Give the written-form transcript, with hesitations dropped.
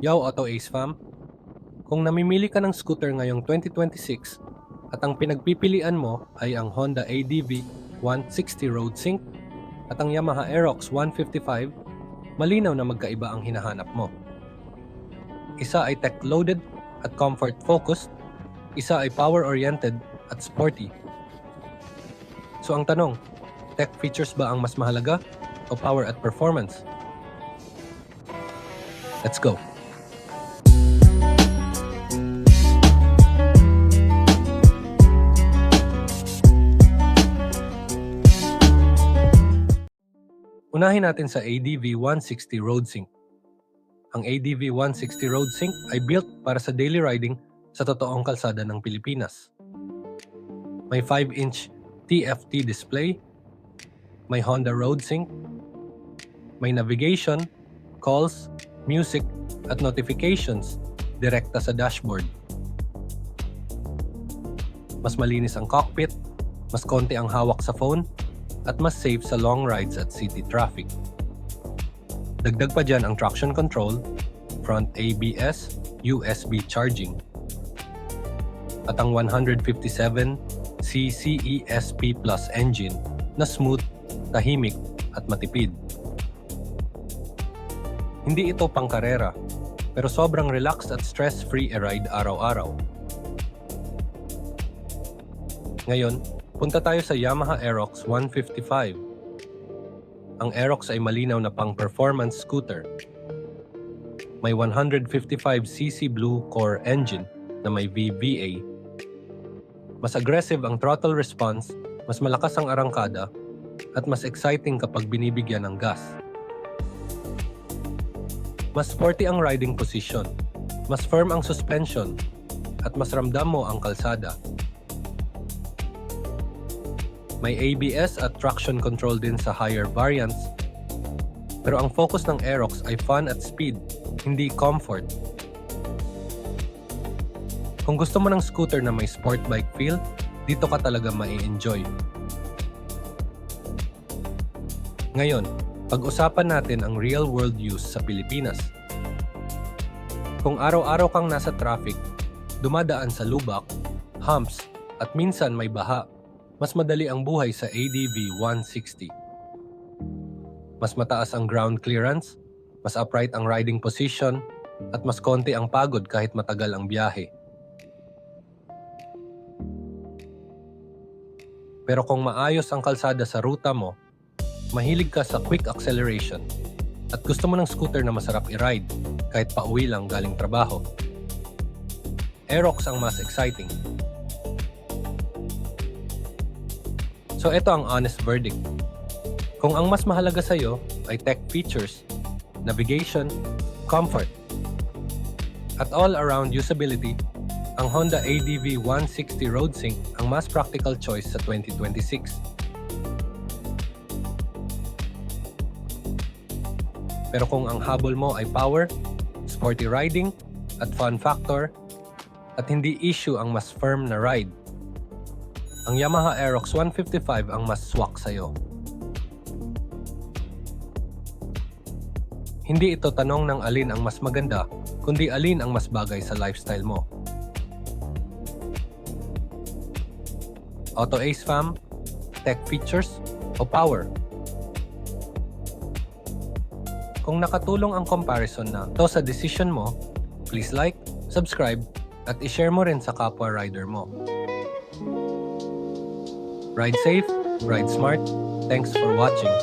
Yo, Auto Ace fam! Kung namimili ka ng scooter ngayong 2026 at ang pinagpipilian mo ay ang Honda ADV 160 Road Sync at ang Yamaha Aerox 155, malinaw na magkaiba ang hinahanap mo. Isa ay tech-loaded at comfort-focused, isa ay power-oriented at sporty. So ang tanong, tech features ba ang mas mahalaga o power at performance? Let's go! Unahin natin sa ADV 160 Road Sync. Ang ADV 160 Road Sync ay built para sa daily riding sa totoong kalsada ng Pilipinas. May 5-inch TFT display, may Honda Road Sync, may navigation, calls, music, at notifications direkta sa dashboard. Mas malinis ang cockpit, mas konti ang hawak sa phone, at mas safe sa long rides at city traffic. Dagdag pa dyan ang traction control, front ABS, USB charging, at ang 157cc ESP Plus engine na smooth, tahimik, at matipid. Hindi ito pangkarera, pero sobrang relaxed at stress-free e-ride araw-araw. Ngayon, punta tayo sa Yamaha Aerox 155. Ang Aerox ay malinaw na pang-performance scooter. May 155cc Blue Core engine na may VVA. Mas aggressive ang throttle response, mas malakas ang arangkada, at mas exciting kapag binibigyan ng gas. Mas sporty ang riding position, mas firm ang suspension, at mas ramdam mo ang kalsada. May ABS at traction control din sa higher variants, pero ang focus ng Aerox ay fun at speed, hindi comfort. Kung gusto mo ng scooter na may sport bike feel, dito ka talaga mai-enjoy. Ngayon, pag-usapan natin ang real-world use sa Pilipinas. Kung araw-araw kang nasa traffic, dumadaan sa lubak, humps, at minsan may baha, mas madali ang buhay sa ADV 160. Mas mataas ang ground clearance, mas upright ang riding position, at mas konti ang pagod kahit matagal ang biyahe. Pero kung maayos ang kalsada sa ruta mo, mahilig ka sa quick acceleration, at gusto mo ng scooter na masarap i-ride kahit pauwi lang galing trabaho, Aerox ang mas exciting. So ito ang honest verdict. Kung ang mas mahalaga sa'yo ay tech features, navigation, comfort, at all-around usability, ang Honda ADV 160 Road Sync ang mas practical choice sa 2026. Pero kung ang habol mo ay power, sporty riding, at fun factor, at hindi issue ang mas firm na ride, ang Yamaha Aerox 155 ang mas swak sa'yo. Hindi ito tanong ng alin ang mas maganda, kundi alin ang mas bagay sa lifestyle mo. Auto Ace fam, tech features o power? Kung nakatulong ang comparison na to sa decision mo, please like, subscribe, at ishare mo rin sa kapwa rider mo. Ride safe, ride smart. Thanks for watching.